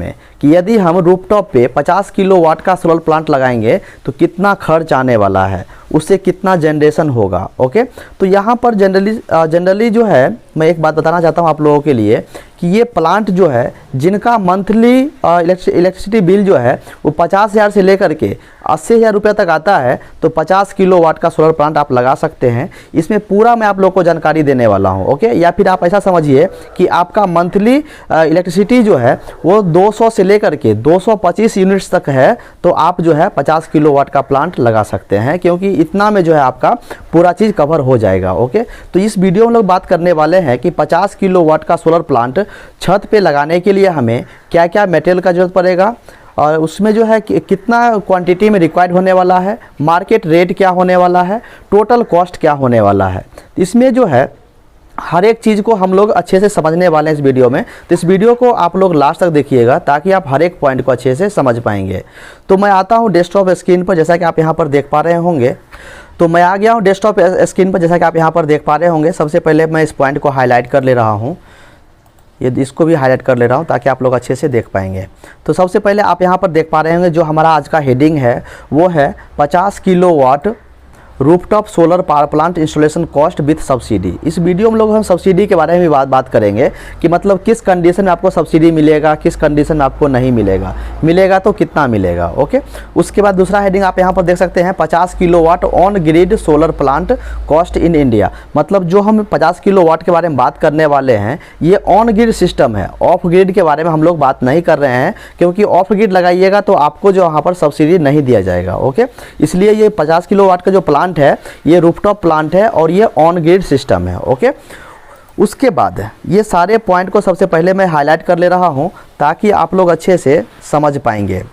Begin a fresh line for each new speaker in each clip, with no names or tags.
में कि यदि हम रूफटॉप पे 50 किलोवाट का सोलर प्लांट लगाएंगे तो कितना खर्च आने वाला है, उससे कितना जनरेशन होगा। ओके, तो यहाँ पर जनरली जो है मैं एक बात बताना चाहता हूँ आप लोगों के लिए कि ये प्लांट जो है जिनका मंथली इलेक्ट्रिसिटी बिल जो है वो 50,000 से लेकर के 80,000 रुपये तक आता है, तो 50 किलोवाट का सोलर प्लांट आप लगा सकते हैं। इसमें पूरा मैं आप लोगों को जानकारी देने वाला हूँ। ओके, या फिर आप ऐसा समझिए कि आपका मंथली इलेक्ट्रिसिटी जो है वो 200 से लेकर के 225 यूनिट्स तक है, तो आप जो है 50 किलोवाट का प्लांट लगा सकते हैं, क्योंकि इतना में जो है आपका पूरा चीज़ कवर हो जाएगा। ओके, तो इस वीडियो में हम लोग बात करने वाले हैं कि 50 किलोवाट का सोलर प्लांट छत पे लगाने के लिए हमें क्या क्या मटेरियल का जरूरत पड़ेगा, और उसमें जो है कितना क्वांटिटी में रिक्वायर्ड होने वाला है, मार्केट रेट क्या होने वाला है, टोटल कॉस्ट क्या होने वाला है। इसमें जो है हर एक चीज़ को हम लोग अच्छे से समझने वाले हैं इस वीडियो में। तो इस वीडियो को आप लोग लास्ट तक देखिएगा ताकि आप हर एक पॉइंट को अच्छे से समझ पाएंगे। तो मैं आता हूं डेस्कटॉप स्क्रीन पर, जैसा कि आप यहां पर देख पा रहे होंगे। तो मैं आ गया हूं डेस्कटॉप स्क्रीन पर, जैसा कि आप यहां पर देख पा रहे होंगे। सबसे पहले मैं इस पॉइंट को हाईलाइट कर ले रहा हूँ, ये इसको भी हाईलाइट कर ले रहा हूँ ताकि आप लोग अच्छे से देख पाएंगे। तो सबसे पहले आप यहाँ पर देख पा रहे होंगे जो हमारा आज का हेडिंग है वो है 50 kilowatt rooftop solar power plant installation cost with subsidy. इस वीडियो में लोग हम सब्सिडी के बारे में बात करेंगे कि मतलब किस कंडीशन में आपको सब्सिडी मिलेगा, किस कंडीशन में आपको नहीं मिलेगा, मिलेगा तो कितना मिलेगा। ओके, उसके बाद दूसरा हेडिंग आप यहाँ पर देख सकते हैं 50 kilowatt on grid solar plant cost in India. मतलब जो हम 50 किलोवाट के बारे में बात करने वाले हैं ये ऑन ग्रिड सिस्टम है, ऑफ ग्रिड के बारे में हम लोग बात नहीं कर रहे हैं, क्योंकि ऑफ ग्रिड लगाइएगा तो आपको जो यहाँ पर सब्सिडी नहीं दिया जाएगा। ओके, इसलिए ये 50 किलोवाट का जो प्लांट है ये रूफटॉप प्लांट है और ये ऑन ग्रिड सिस्टम है। ओके, उसके बाद ये सारे पॉइंट को सबसे पहले मैं हाईलाइट कर ले रहा हूं ताकि आप लोग अच्छे से समझ पाएंगे।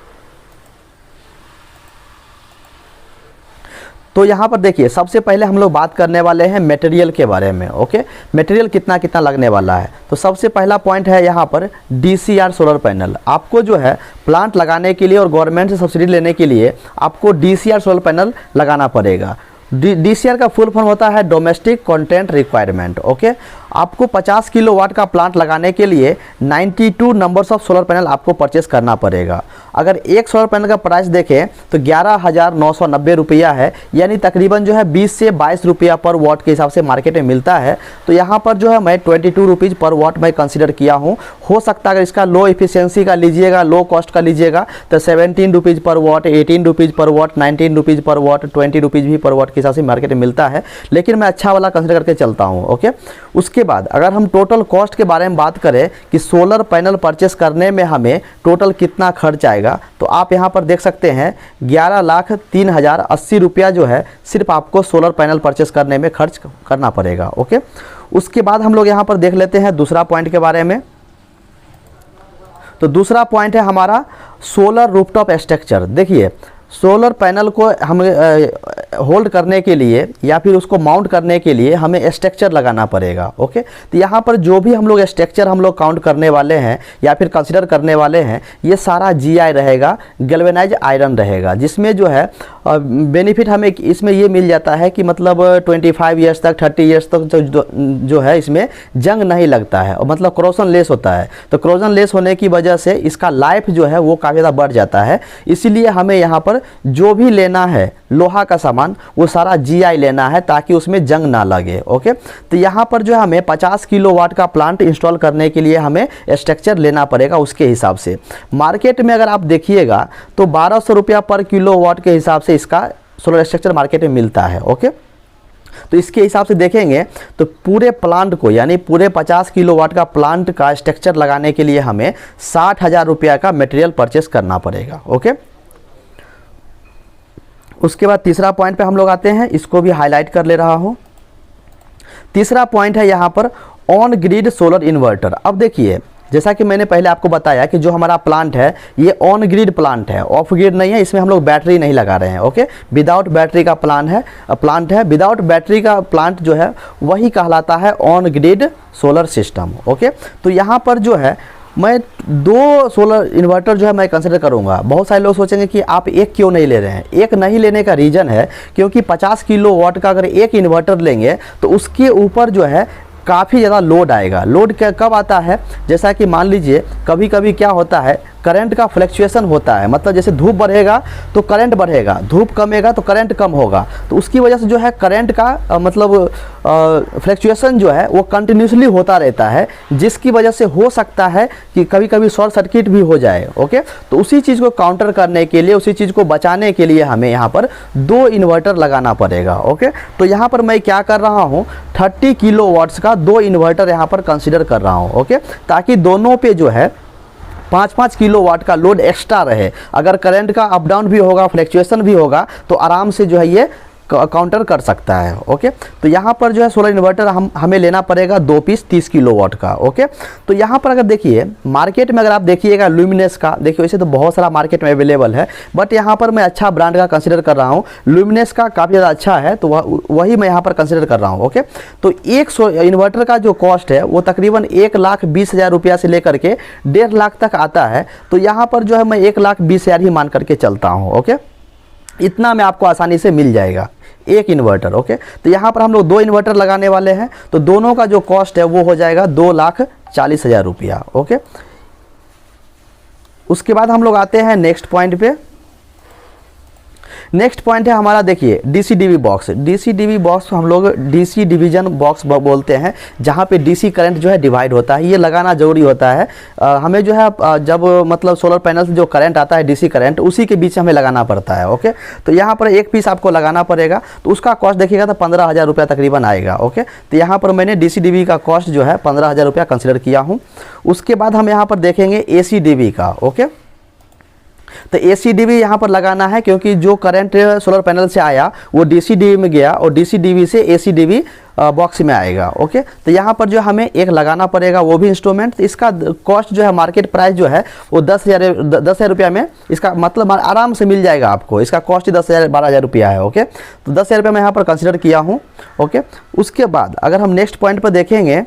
तो यहाँ पर देखिए सबसे पहले हम लोग बात करने वाले हैं मटेरियल के बारे में। ओके, मटेरियल कितना कितना लगने वाला है। तो सबसे पहला पॉइंट है यहाँ पर DCR सोलर पैनल। आपको जो है प्लांट लगाने के लिए और गवर्नमेंट से सब्सिडी लेने के लिए आपको DCR सोलर पैनल लगाना पड़ेगा। DCR का फुल फॉर्म होता है डोमेस्टिक कंटेंट रिक्वायरमेंट। ओके, आपको 50 किलोवाट का प्लांट लगाने के लिए 92 नंबर्स ऑफ सोलर पैनल आपको परचेस करना पड़ेगा। अगर एक सोलर पैनल का प्राइस देखें तो 11,990 रुपया है, यानी तकरीबन जो है 20 से 22 रुपया पर वॉट के हिसाब से मार्केट में मिलता है। तो यहाँ पर जो है मैं 22 रुपीज़ पर वॉट मैं कंसिडर किया हूँ। हो सकता है अगर इसका लो इफिशियंसी का लीजिएगा, लो कॉस्ट का लीजिएगा तो 17 रुपीज़ पर वॉट, 18 रुपीज़ पर वॉट, 19 रुपीज़ पर वॉट, 20 रुपीज़ भी पर वॉट के हिसाब से मार्केट में मिलता है, लेकिन मैं अच्छा वाला कंसिडर करके चलता हूँ। ओके, उसके बाद अगर हम टोटल कॉस्ट के बारे में बात करें कि सोलर पैनल परचेस करने में हमें टोटल कितना खर्च आएगा, तो आप यहाँ पर देख सकते हैं 11,03,080 रुपया जो है सिर्फ आपको सोलर पैनल परचेस करने में खर्च करना पड़ेगा। ओके, उसके बाद हम लोग यहाँ पर देख लेते हैं दूसरा पॉइंट के बारे में। तो दूसरा पॉइंट है हमारा सोलर रूफटॉप स्ट्रक्चर। देखिए सोलर पैनल को हम होल्ड करने के लिए या फिर उसको माउंट करने के लिए हमें स्ट्रक्चर लगाना पड़ेगा। ओके, तो यहाँ पर जो भी हम लोग स्ट्रक्चर हम लोग काउंट करने वाले हैं या फिर कंसिडर करने वाले हैं ये सारा GI रहेगा, गैल्वेनाइज आयरन रहेगा, जिसमें जो है बेनिफिट हमें इसमें ये मिल जाता है कि मतलब 25 ईयर्स तक 30 ईयर्स तक जो है इसमें जंग नहीं लगता है और मतलब क्रोजन लेस होता है। तो क्रोजन लेस होने की वजह से इसका लाइफ जो है वो काफ़ी ज़्यादा बढ़ जाता है। इसीलिए हमें यहाँ पर जो भी लेना है लोहा का सामान वो सारा GI लेना है ताकि उसमें जंग ना लगे। ओके, तो यहाँ पर जो है हमें 50 किलोवाट का प्लांट इंस्टॉल करने के लिए हमें स्ट्रक्चर लेना पड़ेगा। उसके हिसाब से मार्केट में अगर आप देखिएगा तो 1200 रुपया पर किलोवाट के हिसाब से इसका सोलर स्ट्रक्चर मार्केट में मिलता है। ओके, तो इसके हिसाब से देखेंगे तो पूरे प्लांट को यानी पूरे 50 किलोवाट का प्लांट का स्ट्रक्चर लगाने के लिए हमें 60,000 रुपया का मटेरियल परचेस करना पड़ेगा। ओके, उसके बाद तीसरा पॉइंट पे हम लोग आते हैं, इसको भी हाईलाइट कर ले रहा हूं। तीसरा पॉइंट है यहाँ पर ऑन ग्रिड सोलर इन्वर्टर। अब देखिए जैसा कि मैंने पहले आपको बताया कि जो हमारा प्लांट है ये ऑन ग्रिड प्लांट है, ऑफ ग्रिड नहीं है, इसमें हम लोग बैटरी नहीं लगा रहे हैं। ओके, विदाउट बैटरी का प्लांट है। विदाउट बैटरी का प्लांट जो है वही कहलाता है on grid solar system. Okay, तो यहाँ पर जो है मैं 2 सोलर इन्वर्टर जो है मैं कंसिडर करूंगा। बहुत सारे लोग सोचेंगे कि आप एक क्यों नहीं ले रहे हैं। एक नहीं लेने का रीज़न है क्योंकि 50 किलोवाट का अगर एक इन्वर्टर लेंगे तो उसके ऊपर जो है काफ़ी ज़्यादा लोड आएगा। लोड कब आता है, जैसा कि मान लीजिए कभी कभी क्या होता है करंट का फ्लक्चुएशन होता है, मतलब जैसे धूप बढ़ेगा तो करंट बढ़ेगा, धूप कमेगा तो करंट कम होगा, तो उसकी वजह से जो है करंट का मतलब फ्लक्चुएशन जो है वो कंटिन्यूसली होता रहता है, जिसकी वजह से हो सकता है कि कभी कभी शॉर्ट सर्किट भी हो जाए। ओके, तो उसी चीज़ को काउंटर करने के लिए, उसी चीज़ को बचाने के लिए हमें यहाँ पर 2 इन्वर्टर लगाना पड़ेगा। ओके, तो यहाँ पर मैं क्या कर रहा हूँ, 30 किलोवाट्स का 2 इन्वर्टर यहाँ पर कंसिडर कर रहा हूँ। ओके, ताकि दोनों पे जो है 5-5 किलोवाट का लोड एक्स्ट्रा रहे, अगर करंट का अप डाउन भी होगा, फ्लक्चुएशन भी होगा, तो आराम से जो है ये काउंटर कर सकता है। ओके, तो यहाँ पर जो है सोलर इन्वर्टर हमें लेना पड़ेगा 2 पीस 30 किलोवाट का। ओके, तो यहाँ पर अगर देखिए मार्केट में, अगर आप देखिएगा ल्यूमिनस का, देखिए वैसे तो बहुत सारा मार्केट में अवेलेबल है, बट यहाँ पर मैं अच्छा ब्रांड का कंसिडर कर रहा हूँ, ल्यूमिनस का काफ़ी ज़्यादा अच्छा है, तो वही मैं यहाँ पर कंसिडर कर रहा हूँ। ओके, तो एक इन्वर्टर का जो कॉस्ट है वो तकरीबन 1,20,000 रुपया से लेकर के 1.5 लाख तक आता है। तो यहाँ पर जो है मैं 1,20,000 ही मान करके चलता हूँ। ओके, इतना में आपको आसानी से मिल जाएगा एक इन्वर्टर। ओके, तो यहाँ पर हम लोग 2 इन्वर्टर लगाने वाले हैं, तो दोनों का जो कॉस्ट है वो हो जाएगा 2,40,000 रुपया। ओके, उसके बाद हम लोग आते हैं नेक्स्ट पॉइंट पे। नेक्स्ट पॉइंट है हमारा, देखिए DC DV box. DC DV box हम लोग डीसी डिवीजन बॉक्स बोलते हैं, जहाँ पे डीसी करंट जो है डिवाइड होता है, ये लगाना जरूरी होता है। हमें जो है जब मतलब सोलर पैनल से जो करंट आता है डीसी करंट, उसी के बीच हमें लगाना पड़ता है। ओके, तो यहाँ पर एक पीस आपको लगाना पड़ेगा, तो उसका कॉस्ट देखिएगा तो 15,000 रुपया तकरीबन आएगा। ओके, तो यहाँ पर मैंने डीसी डीवी का कॉस्ट जो है 15,000 रुपया कंसिडर किया हूँ। उसके बाद हम यहाँ पर देखेंगे एसी डीवी का। ओके, तो एसीडीवी यहाँ पर लगाना है, क्योंकि जो करंट सोलर पैनल से आया वो डीसीडीवी में गया और डीसीडीवी से एसीडीवी बॉक्स में आएगा। ओके, तो यहाँ पर जो हमें एक लगाना पड़ेगा, वो भी इंस्ट्रूमेंट। इसका कॉस्ट जो है मार्केट प्राइस जो है वो 10,000 रुपया में, इसका मतलब आराम से मिल जाएगा आपको। इसका कॉस्ट 10,000-12,000 रुपया है। ओके, तो 10,000 रुपया मैं यहाँ पर कंसिडर किया हूँ। ओके, उसके बाद अगर हम नेक्स्ट पॉइंट पर देखेंगे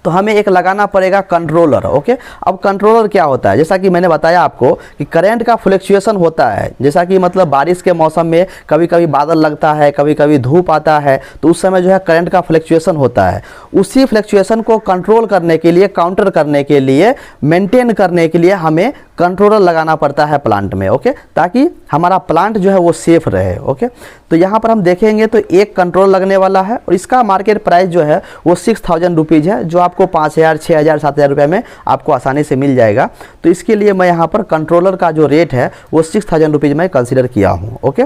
तो हमें एक लगाना पड़ेगा कंट्रोलर। ओके, अब कंट्रोलर क्या होता है, जैसा कि मैंने बताया आपको कि करंट का फ्लक्चुएशन होता है, जैसा कि मतलब बारिश के मौसम में कभी कभी बादल लगता है, कभी कभी धूप आता है, तो उस समय जो है करंट का फ्लक्चुएशन होता है। उसी फ्लक्चुएशन को कंट्रोल करने के लिए, काउंटर करने के लिए, मेंटेन करने के लिए हमें कंट्रोलर लगाना पड़ता है प्लांट में। ओके, ताकि हमारा प्लांट जो है वो सेफ रहे। ओके, तो यहाँ पर हम देखेंगे तो एक कंट्रोल लगने वाला है, और इसका मार्केट प्राइस जो है वो 6,000 रुपीज़ है, जो आपको 5,000, 6,000, 7,000 रुपये में आपको आसानी से मिल जाएगा। तो इसके लिए मैं यहाँ पर कंट्रोलर का जो रेट है वो 6,000 रुपीज़ में कंसिडर किया हूँ। ओके,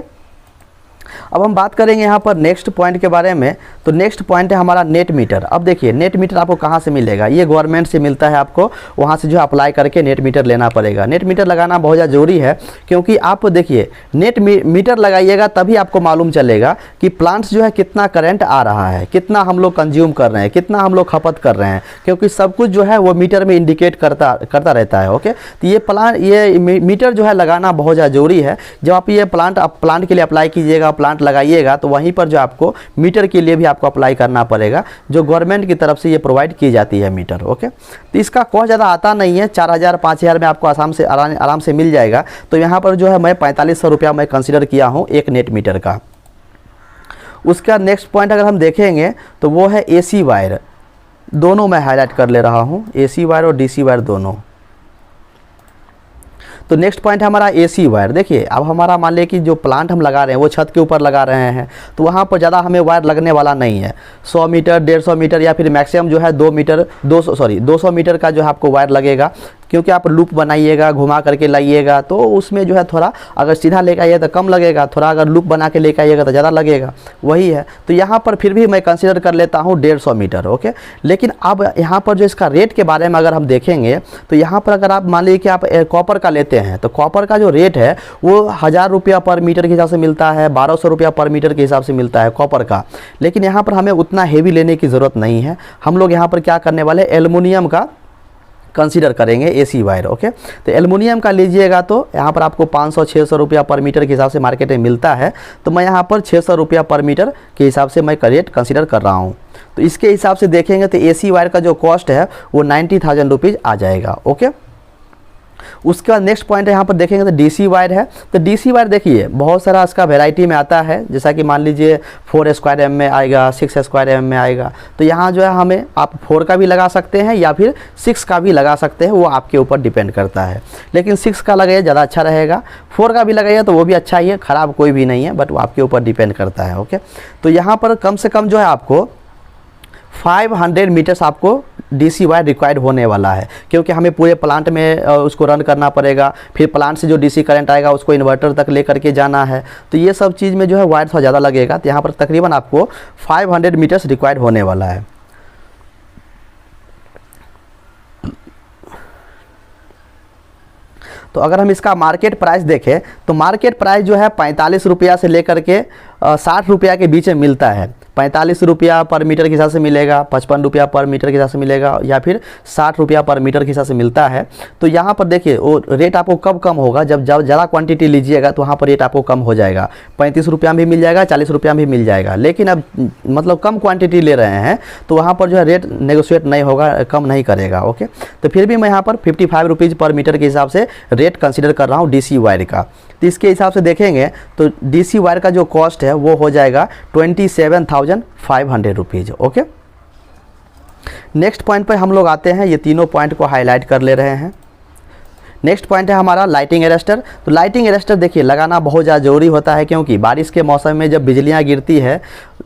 अब हम बात करेंगे यहाँ पर नेक्स्ट पॉइंट के बारे में। तो नेक्स्ट पॉइंट है हमारा नेट मीटर। अब देखिए नेट मीटर आपको कहाँ से मिलेगा, ये गवर्नमेंट से मिलता है, आपको वहाँ से जो अप्लाई करके नेट मीटर लेना पड़ेगा। नेट मीटर लगाना बहुत ज़्यादा ज़रूरी है, क्योंकि आप देखिए नेट मीटर लगाइएगा तभी आपको मालूम चलेगा कि प्लांट्स जो है कितना करंट आ रहा है, कितना हम लोग कंज्यूम कर रहे हैं, कितना हम लोग खपत कर रहे हैं, क्योंकि सब कुछ जो है वो मीटर में इंडिकेट करता रहता है। ओके, तो ये मीटर जो है लगाना बहुत ज़्यादा ज़रूरी है। जब आप ये प्लांट के लिए अप्लाई कीजिएगा, प्लांट लगाइएगा, तो वहीं पर जो आपको मीटर के लिए भी आपको अप्लाई करना पड़ेगा, जो गवर्नमेंट की तरफ से ये प्रोवाइड की जाती है मीटर। ओके, तो इसका कॉस्ट ज़्यादा आता नहीं है, 4,000 5,000 में आपको आराम से मिल जाएगा। तो यहाँ पर जो है मैं 4,500 रुपया मैं कंसिडर किया हूँ एक नेट मीटर का। उसका नेक्स्ट पॉइंट अगर हम देखेंगे तो वो है एसी वायर। दोनों मैं हाईलाइट कर ले रहा हूँ, एसी वायर और डीसी वायर दोनों। तो नेक्स्ट पॉइंट है हमारा एसी वायर। देखिए अब हमारा मान लिया कि जो प्लांट हम लगा रहे हैं वो छत के ऊपर लगा रहे हैं, तो वहाँ पर ज़्यादा हमें वायर लगने वाला नहीं है। 100 मीटर, 150 मीटर या फिर मैक्सिमम जो है 200 मीटर का जो है आपको वायर लगेगा, क्योंकि आप लूप बनाइएगा, घुमा करके लाइएगा, तो उसमें जो है थोड़ा अगर सीधा लेकर आइए तो कम लगेगा, थोड़ा अगर लूप बना के लेकर आइएगा तो ज़्यादा लगेगा, वही है। तो यहाँ पर फिर भी मैं कंसीडर कर लेता हूँ 150 मीटर। ओके, लेकिन अब यहाँ पर जो इसका रेट के बारे में अगर हम देखेंगे तो यहाँ पर अगर आप मान लीजिए कि आप कॉपर का लेते हैं, तो कॉपर का जो रेट है वो 1,000 रुपया पर मीटर के हिसाब से मिलता है, 1,200 रुपया पर मीटर के हिसाब से मिलता है कॉपर का। लेकिन यहाँ पर हमें उतना हेवी लेने की ज़रूरत नहीं है, हम लोग यहाँ पर क्या करने वाले एल्युमिनियम का कंसीडर करेंगे एसी वायर। ओके, तो एल्युमिनियम का लीजिएगा तो यहाँ पर आपको 500-600 रुपया पर मीटर के हिसाब से मार्केट में मिलता है, तो मैं यहाँ पर 600 रुपया पर मीटर के हिसाब से मैं रेट कंसीडर कर रहा हूँ। तो इसके हिसाब से देखेंगे तो एसी वायर का जो कॉस्ट है वो 90,000 रुपीज़ आ जाएगा। ओके, उसके बाद नेक्स्ट पॉइंट है यहाँ पर देखेंगे तो डीसी वायर है। तो डीसी वायर देखिए बहुत सारा इसका वेराइटी में आता है, जैसा कि मान लीजिए 4 स्क्वायर एम में आएगा, 6 स्क्वायर एम में आएगा। तो यहाँ जो है हमें आप 4 का भी लगा सकते हैं या फिर 6 का भी लगा सकते हैं, वो आपके ऊपर डिपेंड करता है। लेकिन 6 का लगाइए ज़्यादा अच्छा रहेगा, 4 का भी लगाइए तो वो भी अच्छा ही है, ख़राब कोई भी नहीं है, बट वो आपके ऊपर डिपेंड करता है। ओके, तो यहाँ पर कम से कम जो है आपको 500 मीटर्स आपको डीसी वायर रिक्वायर्ड होने वाला है, क्योंकि हमें पूरे प्लांट में उसको रन करना पड़ेगा। फिर प्लांट से जो डीसी करंट आएगा उसको इन्वर्टर तक ले करके जाना है, तो ये सब चीज़ में जो है वायर थोड़ा ज़्यादा लगेगा। तो यहाँ पर तकरीबन आपको 500 मीटर्स रिक्वायर्ड होने वाला है। तो अगर हम इसका मार्केट प्राइस देखें तो मार्केट प्राइस जो है 45 रुपया से लेकर के 60 रुपया के बीच में मिलता है। 45 रुपया पर मीटर के हिसाब से मिलेगा, 55 रुपया पर मीटर के हिसाब से मिलेगा, या फिर 60 रुपया पर मीटर के हिसाब से मिलता है। तो यहाँ पर देखिए वो रेट आपको कब कम होगा, जब ज़्यादा क्वांटिटी लीजिएगा तो वहाँ पर रेट आपको कम हो जाएगा। 35 रुपया में भी मिल जाएगा, 40 रुपया में भी मिल जाएगा। लेकिन अब मतलब कम क्वान्टिटी ले रहे हैं तो वहाँ पर जो है रेट नेगोशिएट नहीं होगा, कम नहीं करेगा। ओके, तो फिर भी मैं यहाँ पर 55 रुपीज़ पर मीटर के हिसाब से रेट कंसिडर कर रहा हूँ डीसी वायर का। तो इसके हिसाब से देखेंगे तो डीसी वायर का जो कॉस्ट है वो हो जाएगा 27,500 रुपीज़। ओके, नेक्स्ट पॉइंट पर हम लोग आते हैं, ये तीनों पॉइंट को हाईलाइट कर ले रहे हैं। नेक्स्ट पॉइंट है हमारा लाइटिंग अरेस्टर। तो लाइटिंग अरेस्टर देखिए लगाना बहुत ज़्यादा ज़रूरी होता है, क्योंकि बारिश के मौसम में जब बिजलियाँ गिरती है,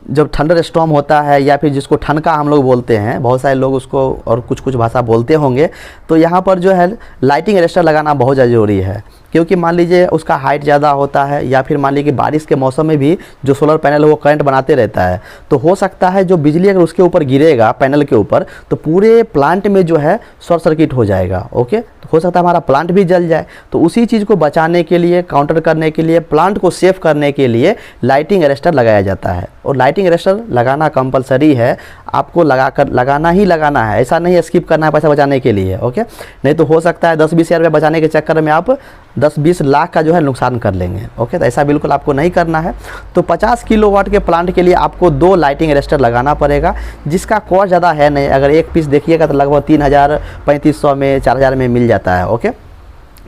जब थंडर स्टॉर्म होता है, या फिर जिसको ठनका हम लोग बोलते हैं, बहुत सारे लोग उसको और कुछ भाषा बोलते होंगे, तो यहाँ पर जो है लाइटिंग अरेस्टर लगाना बहुत ज़्यादा ज़रूरी है। क्योंकि मान लीजिए उसका हाइट ज़्यादा होता है, या फिर मान लीजिए कि बारिश के मौसम में भी जो सोलर पैनल है वो करंट बनाते रहता है, तो हो सकता है जो बिजली अगर उसके ऊपर गिरेगा पैनल के ऊपर, तो पूरे प्लांट में जो है शॉर्ट सर्किट हो जाएगा। ओके, तो हो सकता है हमारा प्लांट भी जल जाए। तो उसी चीज़ को बचाने के लिए, काउंटर करने के लिए, प्लांट को सेफ करने के लिए लाइटिंग अरेस्टर लगाया जाता है। और लाइटिंग अरेस्टर लगाना कंपलसरी है, आपको लगाना ही लगाना है, ऐसा नहीं स्किप करना है पैसा बचाने के लिए। ओके, नहीं तो हो सकता है 10-20 हज़ार रुपये बचाने के चक्कर में आप 10-20 लाख का जो है नुकसान कर लेंगे। ओके, तो ऐसा बिल्कुल आपको नहीं करना है। तो 50 किलोवाट के प्लांट के लिए आपको 2 लाइटिंग अरेस्टर लगाना पड़ेगा, जिसका कॉस्ट ज़्यादा है नहीं। अगर एक पीस देखिएगा तो लगभग 3,000-3,500 में, 4,000 में मिल जाता है। ओके,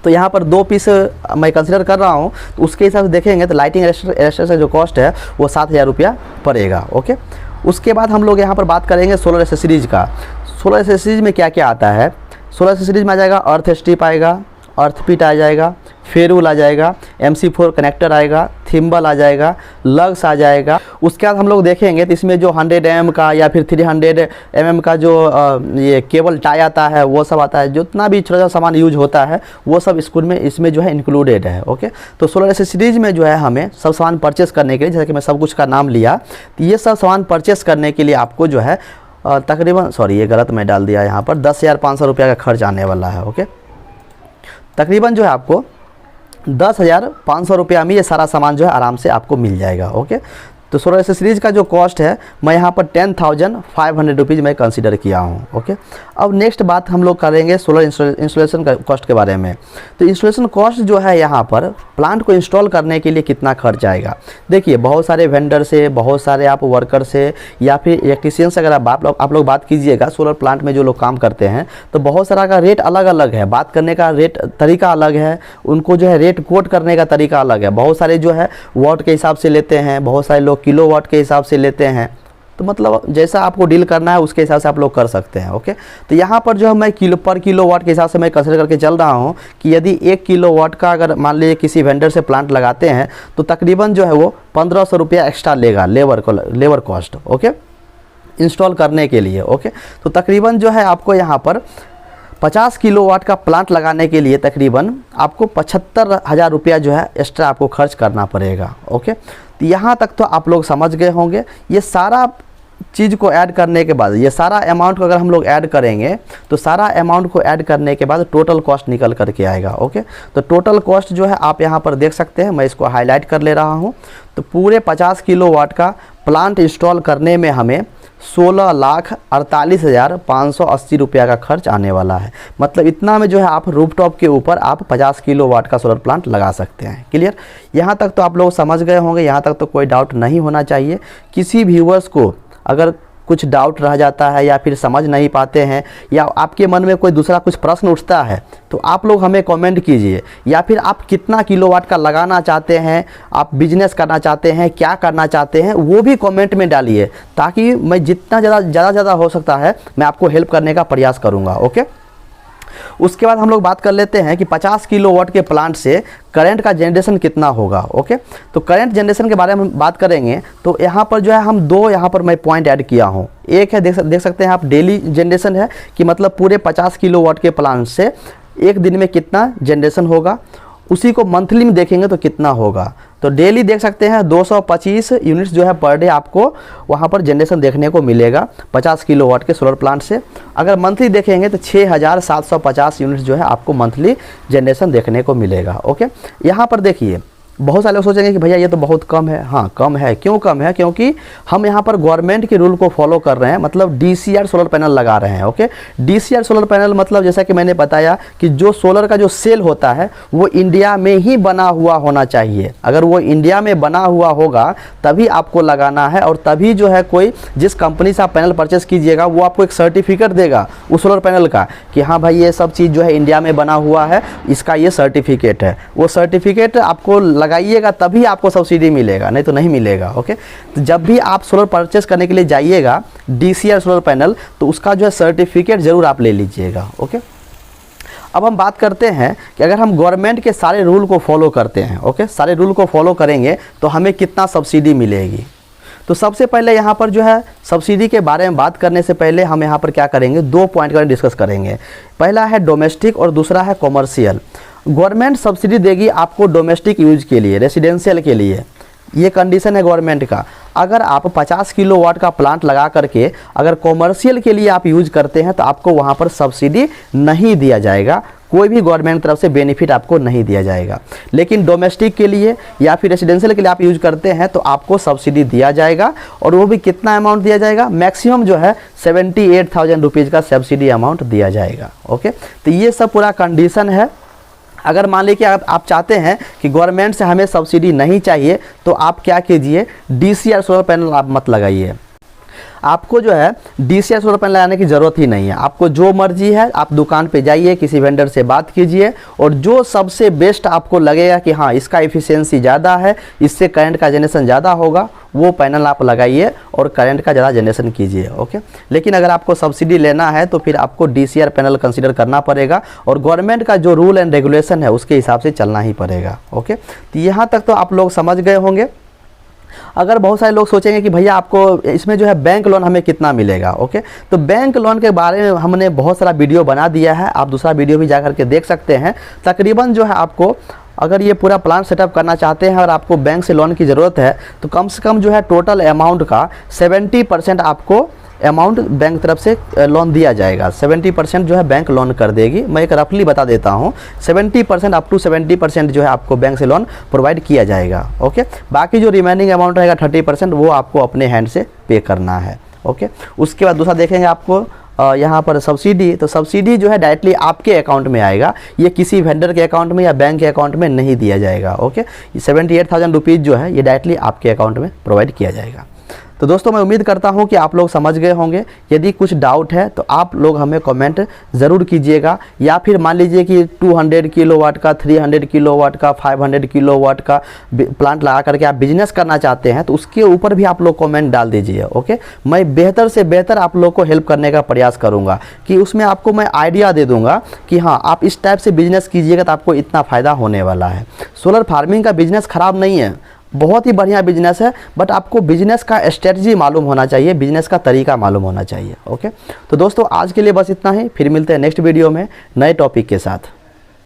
तो यहाँ पर 2 पीस मैं कंसिडर कर रहा हूँ, तो उसके हिसाब से देखेंगे तो लाइटिंग अरेस्टर से जो कॉस्ट है वो 7,000 रुपया पड़ेगा। ओके, उसके बाद हम लोग यहाँ पर बात करेंगे सोलर एसेसरीज का। सोलर एसेसरीज में क्या क्या आता है? सोलर एसेसरीज में आ जाएगा अर्थ स्ट्रिप आएगा, अर्थ पिट आ जाएगा, फेरूल आ जाएगा, MC4 कनेक्टर आएगा, थिम्बल आ जाएगा, लग्स आ जाएगा। उसके बाद हम लोग देखेंगे तो इसमें जो 100 mm का या फिर 300 mm का जो ये केबल टाई आता है वो सब आता है। जितना भी छोटा सा सामान यूज होता है वो सब इसमें जो है इंक्लूडेड है। ओके, तो सोलर एसेसरीज में जो है हमें सब सामान परचेस करने के लिए, जैसे कि मैं सब कुछ का नाम लिया, तो ये सब सामान परचेस करने के लिए आपको जो है तकरीबन, सॉरी ये गलत मैं डाल दिया, यहाँ पर 10,500 रुपया का खर्च आने वाला है। ओके, तकरीबन जो है आपको 10,500 रुपया में ये सारा सामान जो है आराम से आपको मिल जाएगा। ओके, तो सोलर एसेसरीज का जो कॉस्ट है मैं यहाँ पर 10,500 रुपीज़ मैं कंसीडर किया हूँ। ओके, अब नेक्स्ट बात हम लोग करेंगे सोलर इंस्टॉलेशन का कॉस्ट के बारे में। तो इंस्टॉलेशन कॉस्ट जो है यहाँ पर प्लांट को इंस्टॉल करने के लिए कितना खर्च आएगा। देखिए बहुत सारे वेंडर से, बहुत सारे आप वर्कर से या फिर इलेक्ट्रीशियन से अगर आप लोग बात कीजिएगा, सोलर प्लांट में जो लोग काम करते हैं, तो बहुत सारा का रेट अलग अलग है, बात करने का रेट तरीका अलग है, उनको जो है रेट कोट करने का तरीका अलग है। बहुत सारे जो है वाट के हिसाब से लेते हैं, बहुत सारे लोग किलोवाट के हिसाब से लेते हैं। तो मतलब जैसा आपको डील करना है उसके हिसाब से आप लोग कर सकते हैं। ओके, तो यहाँ पर जो है मैं पर किलोवाट के हिसाब से मैं कंसिडर करके चल रहा हूँ कि यदि 1 किलोवाट का अगर मान लीजिए किसी वेंडर से प्लांट लगाते हैं तो तकरीबन जो है वो 1,500 रुपया एक्स्ट्रा लेगा लेबर कॉस्ट। ओके, इंस्टॉल करने के लिए। ओके, तो तकरीबन जो है आपको यहाँ पर 50 किलोवाट का प्लांट लगाने के लिए तकरीबन आपको 75,000 रुपया जो है एक्स्ट्रा आपको खर्च करना पड़ेगा। ओके, तो यहाँ तक तो आप लोग समझ गए होंगे। ये सारा चीज़ को ऐड करने के बाद, ये सारा अमाउंट को अगर हम लोग ऐड करेंगे तो सारा अमाउंट को ऐड करने के बाद टोटल कॉस्ट निकल करके आएगा। ओके, तो टोटल कॉस्ट जो है आप यहाँ पर देख सकते हैं, मैं इसको हाईलाइट कर ले रहा हूँ। तो पूरे 50 किलोवाट का प्लांट इंस्टॉल करने में हमें 16,48,580 रुपया का खर्च आने वाला है। मतलब इतना में जो है आप रूफटॉप के ऊपर आप 50 किलोवाट का सोलर प्लांट लगा सकते हैं। क्लियर? यहाँ तक तो आप लोग समझ गए होंगे, यहाँ तक तो कोई डाउट नहीं होना चाहिए। किसी व्यूअर्स को अगर कुछ डाउट रह जाता है या फिर समझ नहीं पाते हैं या आपके मन में कोई दूसरा कुछ प्रश्न उठता है तो आप लोग हमें कमेंट कीजिए, या फिर आप कितना किलोवाट का लगाना चाहते हैं, आप बिजनेस करना चाहते हैं, क्या करना चाहते हैं, वो भी कमेंट में डालिए, ताकि मैं जितना ज़्यादा हो सकता है मैं आपको हेल्प करने का प्रयास करूँगा। ओके, उसके बाद हम लोग बात कर लेते हैं कि 50 किलोवाट के प्लांट से करंट का जनरेशन कितना होगा। ओके, तो करंट जनरेशन के बारे में बात करेंगे तो यहाँ पर जो है हम दो यहाँ पर मैं पॉइंट ऐड किया हूँ। एक है देख सकते हैं आप डेली जनरेशन है कि मतलब पूरे 50 किलोवाट के प्लांट से एक दिन में कितना जनरेशन होगा, उसी को मंथली में देखेंगे तो कितना होगा। तो डेली देख सकते हैं 225 यूनिट्स जो है पर डे आपको वहाँ पर जनरेशन देखने को मिलेगा 50 किलोवाट के सोलर प्लांट से। अगर मंथली देखेंगे तो 6750 यूनिट्स जो है आपको मंथली जनरेशन देखने को मिलेगा। ओके, यहाँ पर देखिए बहुत सारे लोग सोचेंगे कि भैया ये तो बहुत कम है। हाँ कम है, क्यों कम है? क्योंकि हम यहाँ पर गवर्नमेंट के रूल को फॉलो कर रहे हैं, मतलब DCR सोलर पैनल लगा रहे हैं। ओके, DCR सोलर पैनल मतलब जैसा कि मैंने बताया कि जो सोलर का जो सेल होता है वो इंडिया में ही बना हुआ होना चाहिए। अगर वो इंडिया में बना हुआ होगा तभी आपको लगाना है, और तभी जो है कोई जिस कंपनी से आप पैनल परचेस कीजिएगा वो आपको एक सर्टिफिकेट देगा उस सोलर पैनल का कि हाँ भाई ये सब चीज़ जो है इंडिया में बना हुआ है, इसका ये सर्टिफिकेट है। वो सर्टिफिकेट आपको लगाइएगा तभी आपको सब्सिडी मिलेगा, नहीं तो नहीं मिलेगा। ओके, तो जब भी आप सोलर परचेस करने के लिए जाइएगा DCR सोलर पैनल तो उसका जो है सर्टिफिकेट ज़रूर आप ले लीजिएगा। ओके, अब हम बात करते हैं कि अगर हम गवर्नमेंट के सारे रूल को फॉलो करते हैं, ओके, सारे रूल को फॉलो करेंगे तो हमें कितना सब्सिडी मिलेगी। तो सबसे पहले यहाँ पर जो है सब्सिडी के बारे में बात करने से पहले हम यहाँ पर क्या करेंगे, दो पॉइंट का डिस्कस करेंगे। पहला है डोमेस्टिक और दूसरा है कॉमर्शियल। गवर्नमेंट सब्सिडी देगी आपको डोमेस्टिक यूज के लिए, रेसिडेंशियल के लिए, ये कंडीशन है गवर्नमेंट का। अगर आप 50 किलोवाट का प्लांट लगा करके अगर कॉमर्शियल के लिए आप यूज करते हैं तो आपको वहाँ पर सब्सिडी नहीं दिया जाएगा, कोई भी गवर्नमेंट तरफ से बेनिफिट आपको नहीं दिया जाएगा। लेकिन डोमेस्टिक के लिए या फिर रेसिडेंशियल के लिए आप यूज करते हैं तो आपको सब्सिडी दिया जाएगा, और वो भी कितना अमाउंट दिया जाएगा, मैक्सिमम जो है 78,000 रुपीज़ का सब्सिडी अमाउंट दिया जाएगा। ओके, तो ये सब पूरा कंडीशन है। अगर मान लीजिए कि आप चाहते हैं कि गवर्नमेंट से हमें सब्सिडी नहीं चाहिए तो आप क्या कीजिए, DCR सोलर पैनल आप मत लगाइए। आपको जो है DCR सोलर पैनल लगाने की ज़रूरत ही नहीं है। आपको जो मर्जी है आप दुकान पे जाइए, किसी वेंडर से बात कीजिए, और जो सबसे बेस्ट आपको लगेगा कि हाँ इसका एफिशिएंसी ज़्यादा है, इससे करंट का जनरेशन ज़्यादा होगा, वो पैनल आप लगाइए और करंट का ज़्यादा जनरेशन कीजिए। ओके, लेकिन अगर आपको सब्सिडी लेना है तो फिर आपको DCR पैनल कंसीडर करना पड़ेगा, और गवर्नमेंट का जो रूल एंड रेगुलेशन है उसके हिसाब से चलना ही पड़ेगा। ओके, तो यहाँ तक तो आप लोग समझ गए होंगे। अगर बहुत सारे लोग सोचेंगे कि भैया आपको इसमें जो है बैंक लोन हमें कितना मिलेगा। ओके, तो बैंक लोन के बारे में हमने बहुत सारा वीडियो बना दिया है, आप दूसरा वीडियो भी जा करके देख सकते हैं। तकरीबन जो है आपको अगर ये पूरा प्लान सेटअप करना चाहते हैं और आपको बैंक से लोन की ज़रूरत है तो कम से कम जो है टोटल अमाउंट का 70% आपको अमाउंट बैंक तरफ से लोन दिया जाएगा। 70% जो है बैंक लोन कर देगी। मैं एक रफली बता देता हूँ, 70% अप टू 70% जो है आपको बैंक से लोन प्रोवाइड किया जाएगा। ओके, बाकी जो रिमेनिंग अमाउंट रहेगा 30% वो आपको अपने हैंड से पे करना है। ओके, उसके बाद दूसरा देखेंगे आपको यहाँ पर सब्सिडी। तो सब्सिडी जो है डायरेक्टली आपके अकाउंट में आएगा, ये किसी वेंडर के अकाउंट में या बैंक के अकाउंट में नहीं दिया जाएगा। ओके, 78,000 रुपीज़ जो है ये डायरेक्टली आपके अकाउंट में प्रोवाइड किया जाएगा। तो दोस्तों मैं उम्मीद करता हूं कि आप लोग समझ गए होंगे। यदि कुछ डाउट है तो आप लोग हमें कमेंट ज़रूर कीजिएगा, या फिर मान लीजिए कि 200 किलोवाट का, 300 किलोवाट का, 500 किलोवाट का प्लांट लगा करके आप बिजनेस करना चाहते हैं तो उसके ऊपर भी आप लोग कमेंट डाल दीजिए। ओके, मैं बेहतर से बेहतर आप लोग को हेल्प करने का प्रयास करूँगा कि उसमें आपको मैं आइडिया दे दूँगा कि हाँ आप इस टाइप से बिजनेस कीजिएगा तो आपको इतना फ़ायदा होने वाला है। सोलर फार्मिंग का बिजनेस ख़राब नहीं है, बहुत ही बढ़िया बिजनेस है, बट आपको बिजनेस का स्ट्रेटजी मालूम होना चाहिए, बिजनेस का तरीका मालूम होना चाहिए। ओके, तो दोस्तों आज के लिए बस इतना ही, फिर मिलते हैं नेक्स्ट वीडियो में नए टॉपिक के साथ।